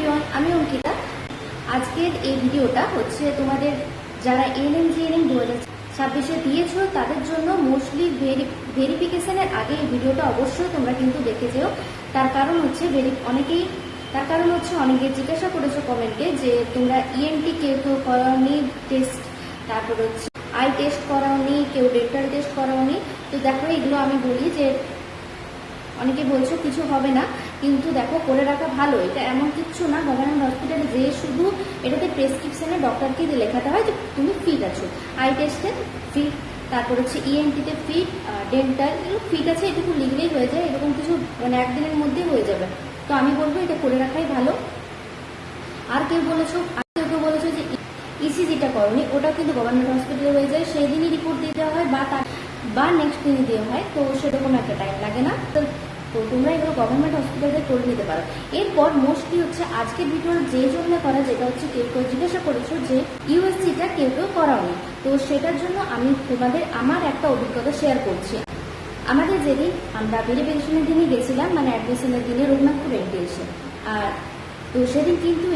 Everyone, আমি অঙ্কিতা। আজকের এই ভিডিওটা হচ্ছে তোমাদের যারা এএনএম জিএনএম 2026 দিয়েছো তাদের জন্য মোস্টলি ভেরিফিকেশনের আগে এই ভিডিওটা অবশ্যই তোমরা কিন্তু দেখে যেও। তার কারণ হচ্ছে অনেকে জিজ্ঞাসা করেছো কমেন্টে যে তোমরা ইএনটি কেউ করাওনি টেস্ট, তারপর হচ্ছে আই টেস্ট করাওনি, কেউ ডেন্টাল টেস্ট করাওনি। তো দেখো, এগুলো আমি বলি যে অনেকে বলছো কিছু হবে না, কিন্তু দেখো করে রাখা ভালো। এটা এমন কিচ্ছু না, গভর্নমেন্ট হসপিটালে যে শুধু এটাতে প্রেসক্রিপশনে ডক্টরকে লেখাতে হয় যে তুমি ফিট আছো। আই টেস্টে ফিট, তারপর হচ্ছে ইএনটিতে ফিট, ডেন্টাল এগুলো ফিট আছে, এটুকু লিখলেই হয়ে যায়। এরকম কিছু মানে একদিনের মধ্যে হয়ে যাবে। তো আমি বলবো এটা করে রাখাই ভালো। আর কেউ বলেছো যে ইসিজিটা করনি, ওটা কিন্তু গভর্নমেন্ট হসপিটালে হয়ে যায়, সেই দিনই রিপোর্ট দিয়ে দেওয়া হয় বা নেক্সট দিনই দেওয়া হয়। তো সেরকম একটা টাইম লাগে না। তো তোমরা এগুলো গভর্নমেন্ট হসপিটালে করে নিতে পারো। এরপর মোস্টলি হচ্ছে আজকের ভিডিওর যে জন্য করা, যেটা হচ্ছে কেউ জিজ্ঞাসা করেছো যে ইউএসজিটা কেউ করাওনি। তো সেটার জন্য আমি আমার একটা অভিজ্ঞতা শেয়ার করছি। আমাদের যেদিন আমরা ভেরিফিকেশনের দিনই গেছিলাম, মানে অ্যাডমিশনের দিনে রঘুনাথপুর এসে, আর তো সেদিন কিন্তু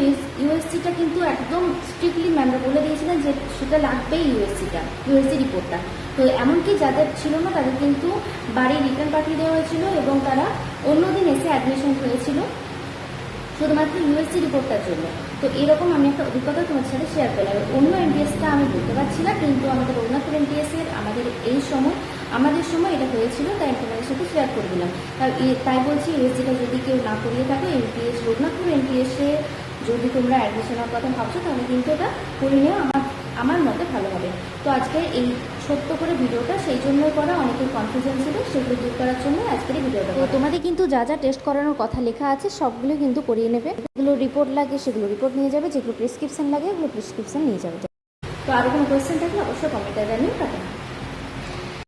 ইউএসজিটা কিন্তু একদম স্ট্রিক্টলি ম্যামরা বলে দিয়েছিলেন যে সেটা লাগবেই, ইউএসজি রিপোর্টটা। তো এমনকি যাদের ছিল না তাদের কিন্তু বাড়ি রিটার্ন পাঠিয়ে দেওয়া হয়েছিল এবং তারা অন্যদিন এসে অ্যাডমিশন হয়েছিল শুধুমাত্র ইউএসজি রিপোর্টটার জন্য। তো এরকম আমি একটা অভিজ্ঞতা তোমার সাথে শেয়ার করলাম। অন্য এনটিএসটা আমি বলতে পারছি না, কিন্তু আমাদের রঘুনাথপুর এনটিএসের আমাদের সময় এটা হয়েছিল, তাই তোমাদের সাথে শেয়ার করে দিলাম। তাই বলছি, ইউএসজিটা যদি কেউ না করিয়ে থাকো, রঘুনাথপুর এনটিএসে যদি তোমরা অ্যাডমিশনের কথা ভাবছো তাহলে কিন্তু এটা করে নেওয়া আমার মতে ভালো হবে। তো আজকে এই ছোট্ট করে ভিডিওটা সেই জন্যই করা, অনেকের কনফিউশন ছিল, সেগুলো দূর করার জন্য আজকের এই ভিডিওটা। তো তোমাদের কিন্তু যা যা টেস্ট করানোর কথা লেখা আছে সবগুলো কিন্তু করিয়ে নেবে। যেগুলো রিপোর্ট লাগে সেগুলো রিপোর্ট নিয়ে যাবে, যেগুলো প্রেসক্রিপশন লাগে ওগুলো প্রেসক্রিপশন নিয়ে যাবে। তো আরও কোনো কোয়েশ্চেন থাকলে অবশ্যই কমেন্টে জানিয়ে কাটে।